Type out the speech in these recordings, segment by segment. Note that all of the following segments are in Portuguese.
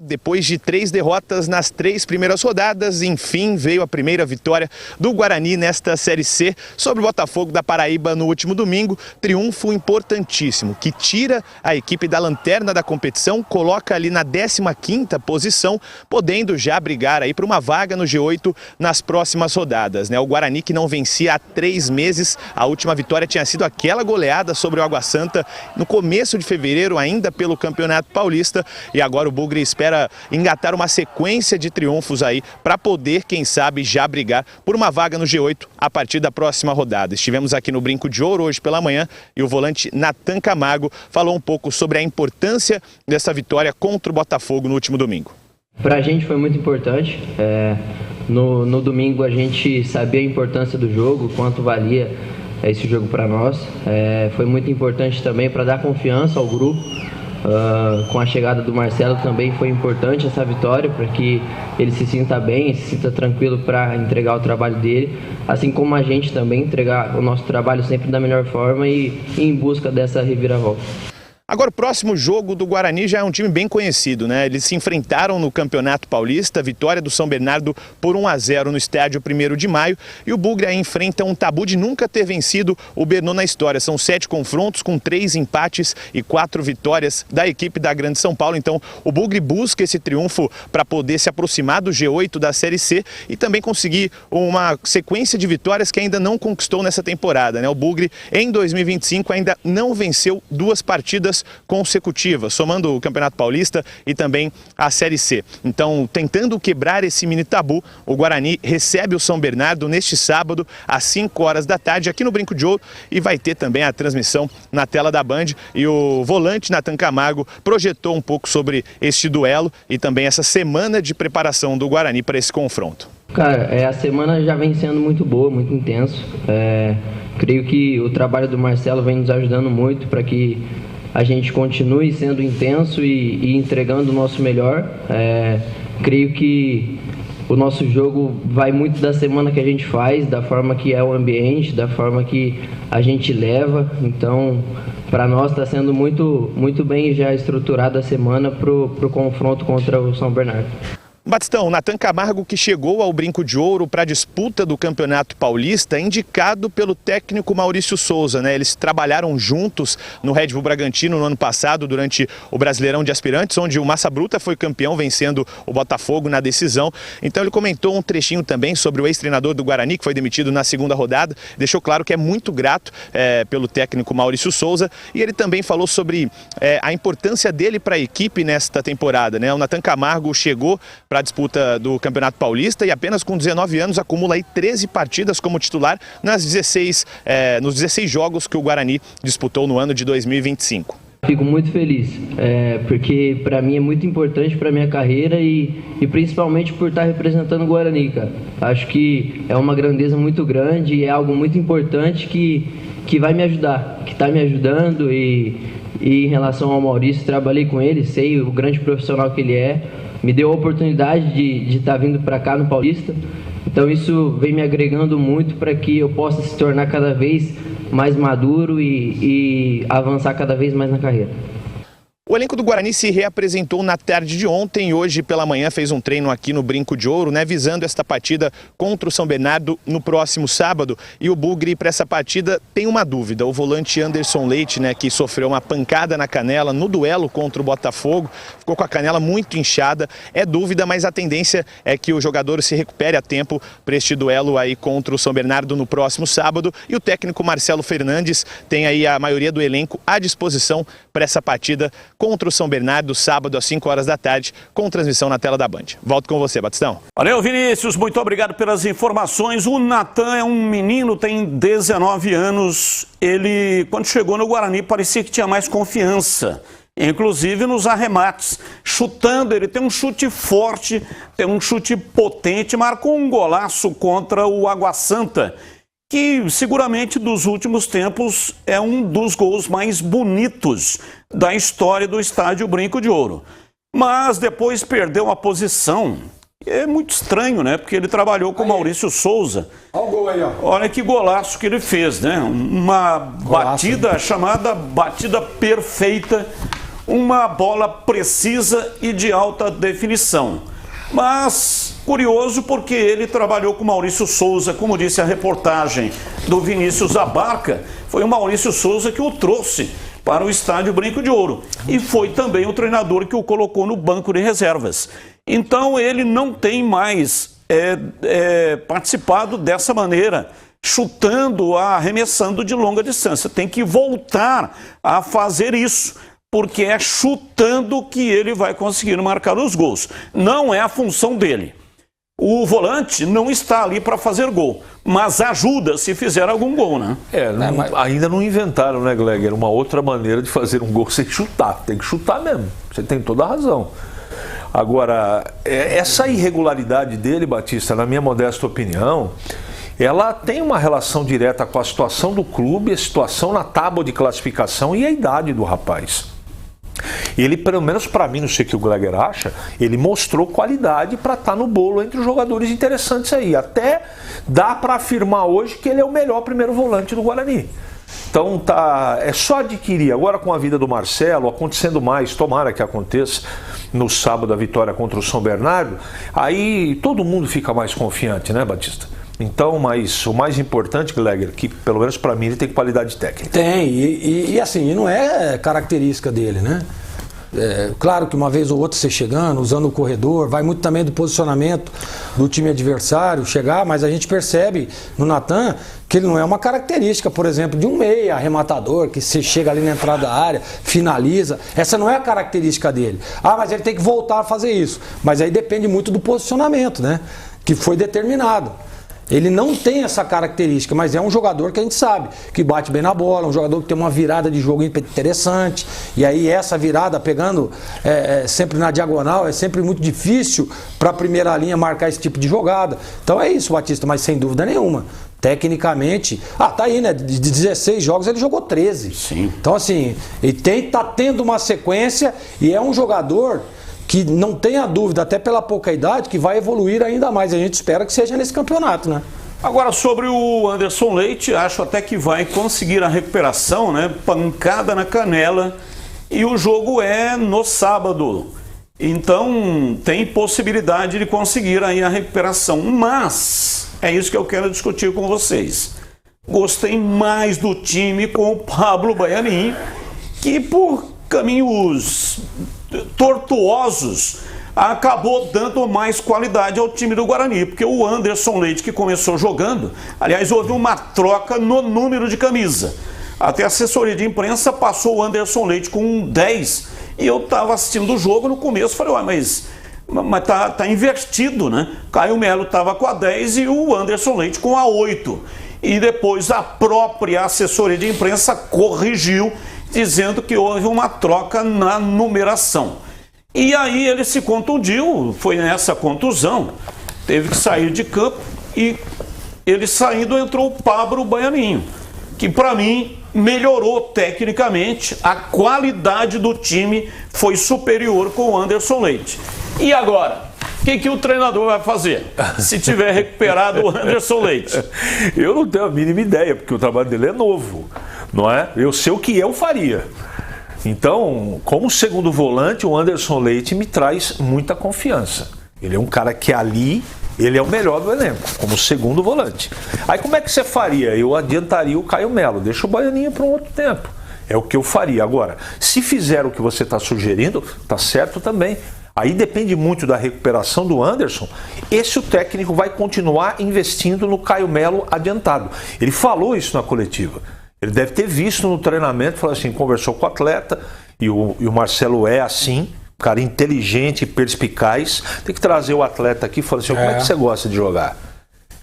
Depois de 3 derrotas nas 3 primeiras rodadas, enfim veio a primeira vitória do Guarani nesta Série C sobre o Botafogo da Paraíba no último domingo. Triunfo importantíssimo, que tira a equipe da lanterna da competição, coloca ali na 15ª posição, podendo já brigar aí por uma vaga no G8 nas próximas rodadas, né? O Guarani que não vencia há 3 meses, a última vitória tinha sido aquela goleada sobre o Água Santa no começo de fevereiro, ainda pelo Campeonato Paulista, e agora o Bugre espera engatar uma sequência de triunfos aí para poder, quem sabe, já brigar por uma vaga no G8 a partir da próxima rodada. Estivemos aqui no Brinco de Ouro hoje pela manhã e o volante Natan Camargo falou um pouco sobre a importância dessa vitória contra o Botafogo no último domingo. Para a gente foi muito importante. No domingo a gente sabia a importância do jogo, quanto valia esse jogo para nós. Foi muito importante também para dar confiança ao grupo. Com a chegada do Marcelo também foi importante essa vitória para que ele se sinta bem, se sinta tranquilo para entregar o trabalho dele, assim como a gente também entregar o nosso trabalho sempre da melhor forma e ir em busca dessa reviravolta. Agora, o próximo jogo do Guarani já é um time bem conhecido, né? Eles se enfrentaram no Campeonato Paulista, vitória do São Bernardo por 1-0 no estádio 1º de maio. E o Bugre aí enfrenta um tabu de nunca ter vencido o Bernô na história. São 7 confrontos com 3 empates e 4 vitórias da equipe da Grande São Paulo. Então, o Bugre busca esse triunfo para poder se aproximar do G8 da Série C e também conseguir uma sequência de vitórias que ainda não conquistou nessa temporada, né? O Bugre, em 2025, ainda não venceu 2 partidas consecutivas, somando o Campeonato Paulista e também a Série C. Então, tentando quebrar esse mini tabu, o Guarani recebe o São Bernardo neste sábado, às 5 horas da tarde, aqui no Brinco de Ouro, e vai ter também a transmissão na tela da Band. E o volante Natan Camargo projetou um pouco sobre este duelo e também essa semana de preparação do Guarani para esse confronto. Cara, a semana já vem sendo muito boa, muito intenso. Creio que o trabalho do Marcelo vem nos ajudando muito para que a gente continue sendo intenso e entregando o nosso melhor. Creio que o nosso jogo vai muito da semana que a gente faz, da forma que é o ambiente, da forma que a gente leva. Então, para nós está sendo muito bem já estruturada a semana para o confronto contra o São Bernardo. Batistão, Natan Camargo, que chegou ao Brinco de Ouro para a disputa do Campeonato Paulista, indicado pelo técnico Maurício Souza, né? Eles trabalharam juntos no Red Bull Bragantino no ano passado, durante o Brasileirão de Aspirantes, onde o Massa Bruta foi campeão, vencendo o Botafogo na decisão. Então ele comentou um trechinho também sobre o ex-treinador do Guarani, que foi demitido na 2ª rodada, deixou claro que é muito grato pelo técnico Maurício Souza, e ele também falou sobre a importância dele para a equipe nesta temporada, né? O Natan Camargo chegou para a disputa do Campeonato Paulista e apenas com 19 anos acumula aí 13 partidas como titular nos 16 jogos que o Guarani disputou no ano de 2025. Fico muito feliz, porque para mim é muito importante para minha carreira e principalmente por estar representando o Guarani, cara. Acho que é uma grandeza muito grande e é algo muito importante que vai me ajudar, que está me ajudando e em relação ao Maurício, trabalhei com ele, sei o grande profissional que ele é. Me deu a oportunidade de estar vindo para cá no Paulista, então isso vem me agregando muito para que eu possa se tornar cada vez mais maduro e avançar cada vez mais na carreira. O elenco do Guarani se reapresentou na tarde de ontem e hoje pela manhã fez um treino aqui no Brinco de Ouro, né, visando esta partida contra o São Bernardo no próximo sábado. E o Bugre, para essa partida, tem uma dúvida. O volante Anderson Leite, né, que sofreu uma pancada na canela no duelo contra o Botafogo, ficou com a canela muito inchada. É dúvida, mas a tendência é que o jogador se recupere a tempo para este duelo aí contra o São Bernardo no próximo sábado. E o técnico Marcelo Fernandes tem aí a maioria do elenco à disposição para essa partida contra o São Bernardo, sábado às 5 horas da tarde, com transmissão na tela da Band. Volto com você, Batistão. Valeu, Vinícius, muito obrigado pelas informações. O Natan é um menino, tem 19 anos. Ele, quando chegou no Guarani, parecia que tinha mais confiança, inclusive nos arremates, chutando. Ele tem um chute forte, tem um chute potente, marcou um golaço contra o Água Santa, que seguramente dos últimos tempos é um dos gols mais bonitos da história do estádio Brinco de Ouro. Mas depois perdeu a posição. É muito estranho, né? Porque ele trabalhou com o Maurício Souza. Olha o gol aí, ó. Olha que golaço que ele fez, né? Uma batida chamada batida perfeita. uma bola precisa e de alta definição. Mas curioso porque ele trabalhou com Maurício Souza, como disse a reportagem do Vinícius Abarca, foi o Maurício Souza que o trouxe para o estádio Brinco de Ouro. E foi também o treinador que o colocou no banco de reservas. Então ele não tem mais participado dessa maneira, chutando, arremessando de longa distância. Tem que voltar a fazer isso, porque é chutando que ele vai conseguir marcar os gols. Não é a função dele. O volante não está ali para fazer gol, mas ajuda se fizer algum gol, né? Ainda não inventaram, né, Gleger? Uma outra maneira de fazer um gol sem chutar. Tem que chutar mesmo. Você tem toda a razão. Agora, essa irregularidade dele, Batista, na minha modesta opinião, ela tem uma relação direta com a situação do clube, a situação na tábua de classificação e a idade do rapaz. Ele, pelo menos para mim, não sei o que o Gleger acha, ele mostrou qualidade para estar no bolo entre os jogadores interessantes aí. Até dá para afirmar hoje que ele é o melhor primeiro volante do Guarani. Então é só adquirir. Agora com a vida do Marcelo, acontecendo mais, tomara que aconteça no sábado a vitória contra o São Bernardo, aí todo mundo fica mais confiante, né, Batista? Então, mas o mais importante, Gleger, que pelo menos para mim ele tem qualidade técnica. Tem, e assim, não é característica dele, né? Claro que uma vez ou outra você chegando, usando o corredor, vai muito também do posicionamento do time adversário, chegar, mas a gente percebe no Natan que ele não é uma característica, por exemplo, de um meia arrematador, que você chega ali na entrada da área, finaliza. Essa não é a característica dele. Mas ele tem que voltar a fazer isso. Mas aí depende muito do posicionamento, né? Que foi determinado. Ele não tem essa característica, mas é um jogador que a gente sabe que bate bem na bola, um jogador que tem uma virada de jogo interessante, e aí essa virada pegando sempre na diagonal, é sempre muito difícil para a primeira linha marcar esse tipo de jogada. Então é isso, Batista, mas sem dúvida nenhuma. Tecnicamente, tá aí, né? De 16 jogos ele jogou 13. Sim. Então assim, ele tá tendo uma sequência e é um jogador que não tenha dúvida, até pela pouca idade, que vai evoluir ainda mais. A gente espera que seja nesse campeonato, né? Agora, sobre o Anderson Leite, acho até que vai conseguir a recuperação, né? Pancada na canela. E o jogo é no sábado. Então, tem possibilidade de conseguir aí a recuperação. Mas, é isso que eu quero discutir com vocês. Gostei mais do time com o Pablo Baianin, que por caminhos tortuosos acabou dando mais qualidade ao time do Guarani, porque o Anderson Leite, que começou jogando, aliás, houve uma troca no número de camisa. Até a assessoria de imprensa passou o Anderson Leite com um 10, e eu estava assistindo o jogo no começo, falei, mas tá invertido, né? Caio Melo estava com a 10 e o Anderson Leite com a 8. E depois a própria assessoria de imprensa corrigiu, dizendo que houve uma troca na numeração. E aí ele se contundiu, foi nessa contusão, teve que sair de campo e ele saindo entrou o Pablo Baianinho, que para mim melhorou tecnicamente, a qualidade do time foi superior com o Anderson Leite. E agora? O que o treinador vai fazer se tiver recuperado o Anderson Leite? Eu não tenho a mínima ideia, porque o trabalho dele é novo, não é? Eu sei o que eu faria. Então, como segundo volante, o Anderson Leite me traz muita confiança. Ele é um cara que ali, ele é o melhor do elenco, como segundo volante. Aí como é que você faria? Eu adiantaria o Caio Melo, deixa o Baianinho para um outro tempo. É o que eu faria. Agora, se fizer o que você está sugerindo, tá certo também. Aí depende muito da recuperação do Anderson. Esse o técnico vai continuar investindo no Caio Melo adiantado. Ele falou isso na coletiva. Ele deve ter visto no treinamento, falou assim, conversou com o atleta, e o Marcelo é assim, um cara inteligente, perspicaz. Tem que trazer o atleta aqui e falar assim, como é que você gosta de jogar?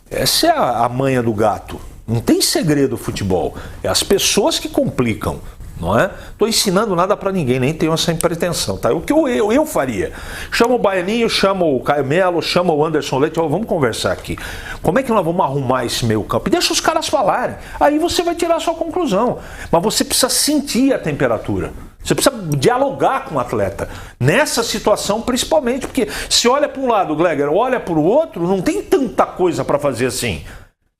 Essa é a manha do gato. Não tem segredo futebol. É as pessoas que complicam. Não é? Estou ensinando nada para ninguém, nem tenho essa pretensão, tá? O que eu faria? Chama o Baianinho, chama o Caio Melo, chama o Anderson Leite, vamos conversar aqui. Como é que nós vamos arrumar esse meio campo? E deixa os caras falarem, aí você vai tirar a sua conclusão. Mas você precisa sentir a temperatura, você precisa dialogar com o atleta, nessa situação principalmente, porque se olha para um lado, Gleger, olha para o outro, não tem tanta coisa para fazer assim.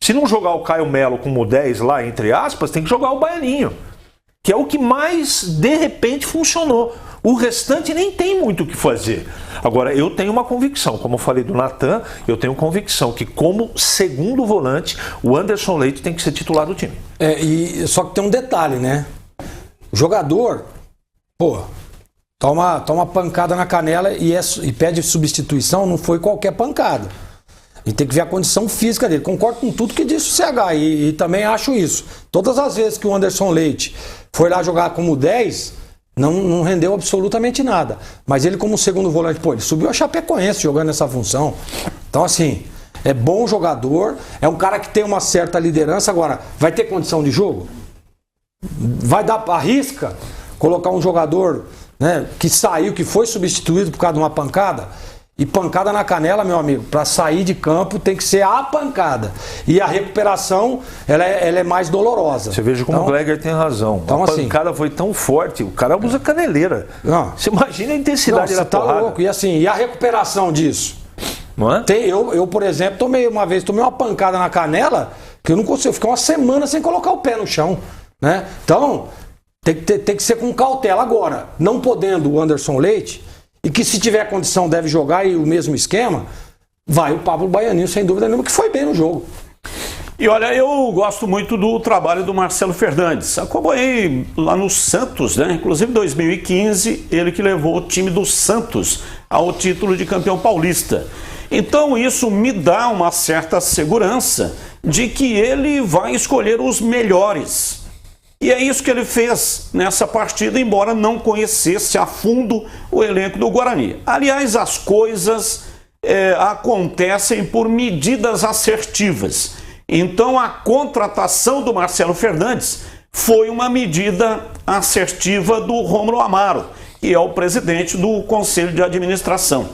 Se não jogar o Caio Melo como 10 lá, entre aspas, tem que jogar o Baianinho, que é o que mais, de repente, funcionou. O restante nem tem muito o que fazer. Agora, eu tenho uma convicção, como eu falei do Natan, eu tenho convicção que como segundo volante, o Anderson Leite tem que ser titular do time. Só que tem um detalhe, né? O jogador, toma pancada na canela e pede substituição, não foi qualquer pancada. E tem que ver a condição física dele. Concordo com tudo que disse o CH e também acho isso. Todas as vezes que o Anderson Leite foi lá jogar como 10, não rendeu absolutamente nada. Mas ele como segundo volante, ele subiu a Chapecoense jogando nessa função. Então assim, é bom jogador, é um cara que tem uma certa liderança. Agora, vai ter condição de jogo? Vai dar a risca colocar um jogador, né, que saiu, que foi substituído por causa de uma pancada? E pancada na canela, meu amigo, para sair de campo tem que ser a pancada. E a recuperação, ela é mais dolorosa. Você veja como o Gleger tem razão. Então, a pancada foi tão forte, o cara usa caneleira. Você imagina a intensidade da porrada. Tá louco. E a recuperação disso? Não é? Eu, por exemplo, tomei uma pancada na canela que eu não consigo ficar uma semana sem colocar o pé no chão, né? Então, tem que ser com cautela. Agora, não podendo o Anderson Leite, e que se tiver condição deve jogar e o mesmo esquema, vai o Pablo Baianinho, sem dúvida nenhuma, que foi bem no jogo. E olha, eu gosto muito do trabalho do Marcelo Fernandes. Acompanhei lá no Santos, né? Inclusive em 2015, ele que levou o time do Santos ao título de campeão paulista. Então isso me dá uma certa segurança de que ele vai escolher os melhores. E é isso que ele fez nessa partida, embora não conhecesse a fundo o elenco do Guarani. Aliás, as coisas acontecem por medidas assertivas. Então, a contratação do Marcelo Fernandes foi uma medida assertiva do Rômulo Amaro, que é o presidente do Conselho de Administração.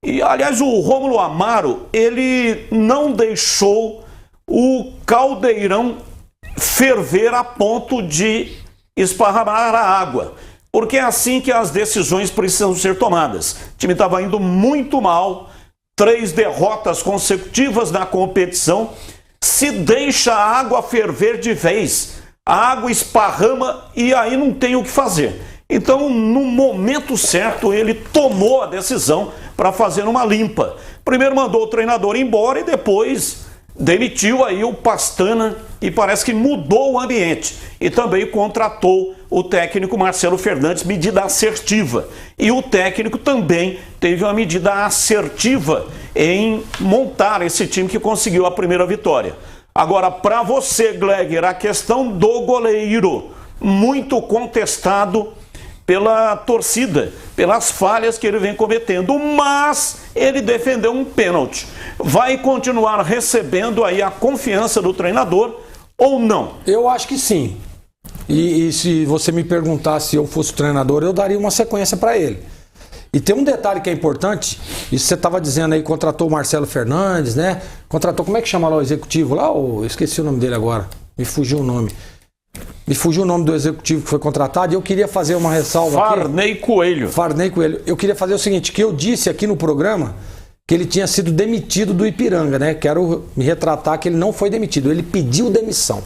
E, aliás, o Rômulo Amaro, ele não deixou o caldeirão ferver a ponto de esparramar a água, porque é assim que as decisões precisam ser tomadas. O time estava indo muito mal, 3 derrotas consecutivas na competição. Se deixa a água ferver de vez, a água esparrama e aí não tem o que fazer. Então, no momento certo, ele tomou a decisão para fazer uma limpa. Primeiro mandou o treinador embora e depois demitiu aí o Pastana e parece que mudou o ambiente. E também contratou o técnico Marcelo Fernandes, medida assertiva. E o técnico também teve uma medida assertiva em montar esse time que conseguiu a primeira vitória. Agora, para você, Gleger, a questão do goleiro, muito contestado pela torcida, pelas falhas que ele vem cometendo, mas ele defendeu um pênalti. Vai continuar recebendo aí a confiança do treinador ou não? Eu acho que sim. E se você me perguntar se eu fosse o treinador, eu daria uma sequência para ele. E tem um detalhe que é importante, isso você estava dizendo aí, contratou o Marcelo Fernandes, né? Contratou, como é que chama lá o executivo lá? Eu esqueci o nome dele agora, me fugiu o nome. Me fugiu o nome do executivo que foi contratado e eu queria fazer uma ressalva aqui. Farney Coelho. Farney Coelho. Eu queria fazer o seguinte, que eu disse aqui no programa que ele tinha sido demitido do Ipiranga, né? Quero me retratar que ele não foi demitido, ele pediu demissão.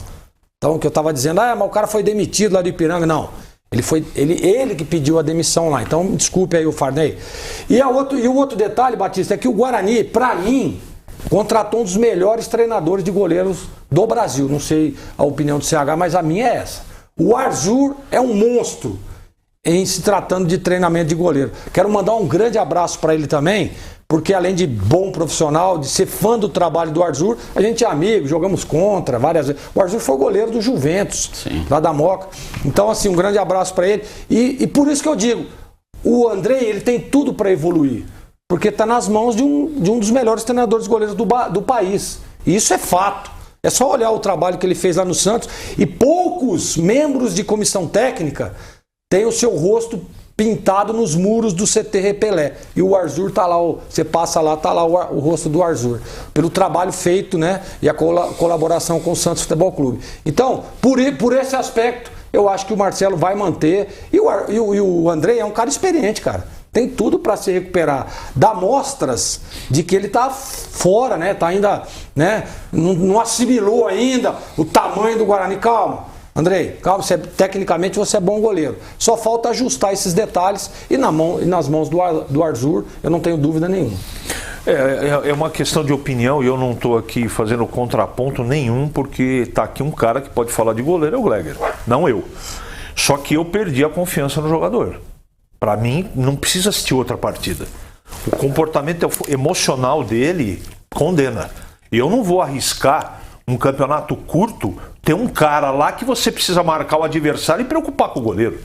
Então, o que eu estava dizendo, mas o cara foi demitido lá do Ipiranga. Não, ele que pediu a demissão lá. Então, desculpe aí o Farney. E o outro detalhe, Batista, é que o Guarani, para mim, contratou um dos melhores treinadores de goleiros do Brasil. Não sei a opinião do CH, mas a minha é essa. O Arzur é um monstro em se tratando de treinamento de goleiro. Quero mandar um grande abraço para ele também, porque além de bom profissional, de ser fã do trabalho do Arzur, a gente é amigo, jogamos contra várias vezes. O Arzur foi goleiro do Juventus, sim, lá da Moca. Então, assim, um grande abraço para ele. E por isso que eu digo, o Andrei, ele tem tudo para evoluir, porque está nas mãos de um dos melhores treinadores de goleiros do país. E isso é fato. É só olhar o trabalho que ele fez lá no Santos. E poucos membros de comissão técnica têm o seu rosto pintado nos muros do CT Pelé. E o Arzur tá lá, você passa lá, tá lá o rosto do Arzur. Pelo trabalho feito, né? E a colaboração com o Santos Futebol Clube. Então, por esse aspecto, eu acho que o Marcelo vai manter. E o Andrei é um cara experiente, cara. Tem tudo para se recuperar. Dá mostras de que ele tá fora, né? Tá ainda, né? Não assimilou ainda o tamanho do Guarani. Calma. Andrei, calma, tecnicamente você é bom goleiro. Só falta ajustar esses detalhes e nas mãos do Arthur, eu não tenho dúvida nenhuma. É uma questão de opinião e eu não estou aqui fazendo contraponto nenhum, porque está aqui um cara que pode falar de goleiro, é o Gleger, não eu. Só que eu perdi a confiança no jogador. Para mim, não precisa assistir outra partida. O comportamento emocional dele condena. E eu não vou arriscar um campeonato curto ter um cara lá que você precisa marcar o adversário e preocupar com o goleiro.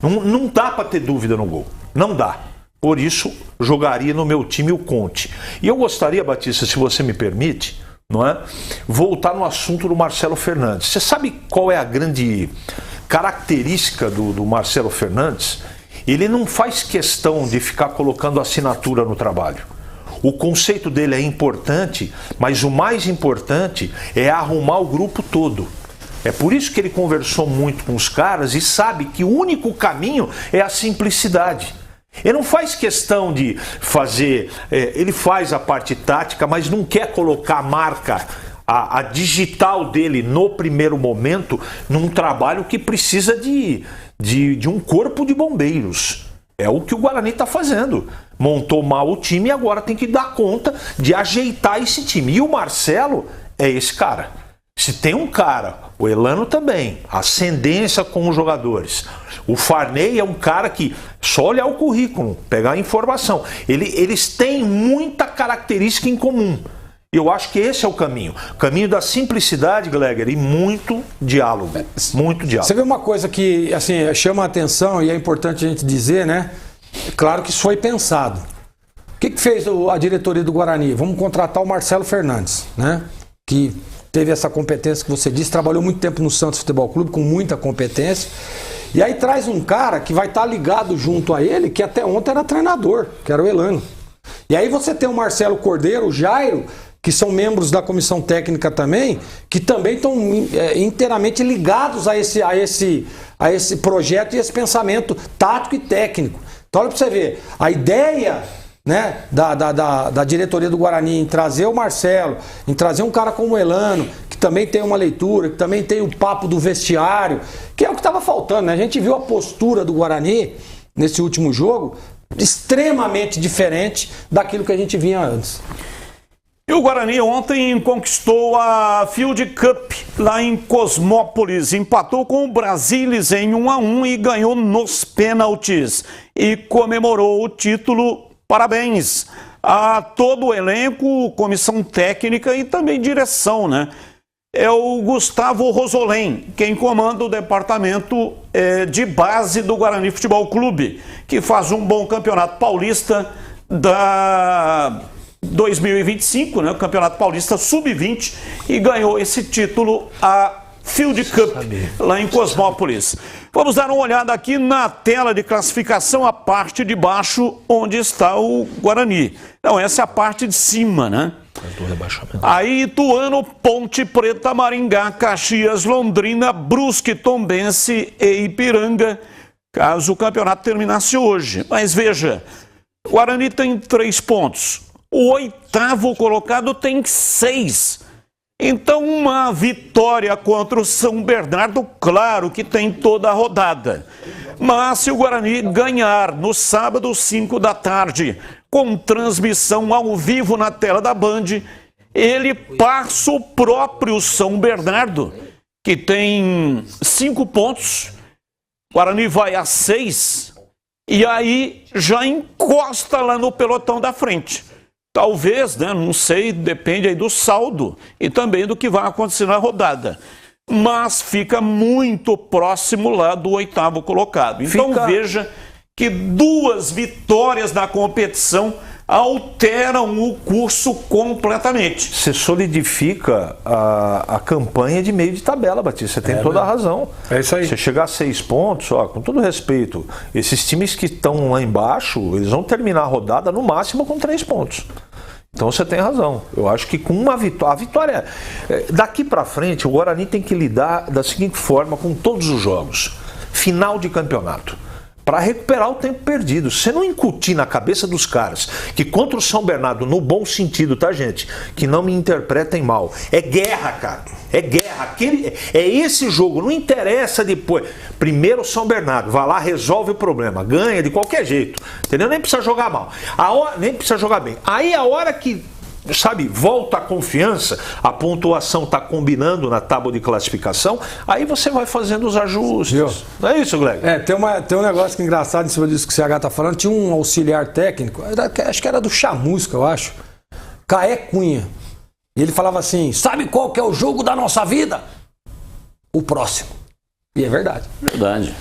Não dá para ter dúvida no gol. Não dá. Por isso, jogaria no meu time o Conte. E eu gostaria, Batista, se você me permite, não é, voltar no assunto do Marcelo Fernandes. Você sabe qual é a grande característica do Marcelo Fernandes? Ele não faz questão de ficar colocando assinatura no trabalho. O conceito dele é importante, mas o mais importante é arrumar o grupo todo. É por isso que ele conversou muito com os caras e sabe que o único caminho é a simplicidade. Ele não faz questão de fazer, ele faz a parte tática, mas não quer colocar a marca, a digital dele no primeiro momento, num trabalho que precisa de um corpo de bombeiros. É o que o Guarani está fazendo. Montou mal o time e agora tem que dar conta de ajeitar esse time. E o Marcelo é esse cara. Se tem um cara, o Elano também, ascendência com os jogadores. O Farney é um cara que só olhar o currículo, pegar a informação. Eles têm muita característica em comum. Eu acho que esse é o caminho. O caminho da simplicidade, Gleger, e muito diálogo. Muito diálogo. Você vê uma coisa que assim, chama a atenção e é importante a gente dizer, né? Claro que isso foi pensado. O que fez a diretoria do Guarani? Vamos contratar o Marcelo Fernandes, né? Que teve essa competência que você disse, trabalhou muito tempo no Santos Futebol Clube, com muita competência. E aí traz um cara que vai estar ligado junto a ele, que até ontem era treinador, que era o Elano. E aí você tem o Marcelo Cordeiro, o Jairo, que são membros da comissão técnica também, que também estão inteiramente ligados a esse projeto e esse pensamento tático e técnico. Então olha para você ver, a ideia, né, da diretoria do Guarani em trazer o Marcelo, em trazer um cara como o Elano, que também tem uma leitura, que também tem o papo do vestiário, que é o que estava faltando, né? A gente viu a postura do Guarani nesse último jogo extremamente diferente daquilo que a gente via antes. E o Guarani ontem conquistou a Field Cup lá em Cosmópolis, empatou com o Brasilis em 1-1 e ganhou nos pênaltis e comemorou o título. Parabéns a todo o elenco, comissão técnica e também direção, né? É o Gustavo Rosolém, quem comanda o departamento de base do Guarani Futebol Clube, que faz um bom campeonato paulista da 2025, né, o Campeonato Paulista Sub-20, e ganhou esse título, a Field Cup, lá em Cosmópolis. Vamos dar uma olhada aqui na tela de classificação, a parte de baixo, onde está o Guarani. Não, essa é a parte de cima, né? Aí Ituano, Ponte Preta, Maringá, Caxias, Londrina, Brusque, Tombense e Ipiranga, caso o campeonato terminasse hoje. Mas veja, o Guarani tem 3 pontos. O 8º colocado tem 6. Então, uma vitória contra o São Bernardo, claro que tem toda a rodada. Mas se o Guarani ganhar no sábado, 5 da tarde, com transmissão ao vivo na tela da Band, ele passa o próprio São Bernardo, que tem 5 pontos. O Guarani vai a 6 e aí já encosta lá no pelotão da frente. Talvez, né, não sei, depende aí do saldo e também do que vai acontecer na rodada. Mas fica muito próximo lá do 8º colocado. Então veja que 2 vitórias na competição alteram o curso completamente. Você solidifica a campanha de meio de tabela, Batista. Você tem toda a razão. É isso aí. Você chegar a 6 pontos, ó, com todo respeito, esses times que estão lá embaixo, eles vão terminar a rodada no máximo com 3 pontos. Então você tem razão. Eu acho que com uma vitória... A vitória... Daqui para frente, o Guarani tem que lidar da seguinte forma com todos os jogos. Final de campeonato. para recuperar o tempo perdido. Se você não incutir na cabeça dos caras que contra o São Bernardo, no bom sentido, tá, gente? Que não me interpretem mal. É guerra, cara. É guerra. É esse jogo. Não interessa depois. Primeiro o São Bernardo. Vai lá, resolve o problema. Ganha de qualquer jeito. Entendeu? Nem precisa jogar mal. Nem precisa jogar bem. Aí a hora que, sabe, volta a confiança, a pontuação está combinando na tábua de classificação, aí você vai fazendo os ajustes. Viu? Não é isso, Gleg? Tem um negócio que é engraçado em cima disso que o CH tá falando. Tinha um auxiliar técnico, acho que era do Chamusca, eu acho, Caé Cunha. E ele falava assim: sabe qual que é o jogo da nossa vida? O próximo. E é verdade. Verdade.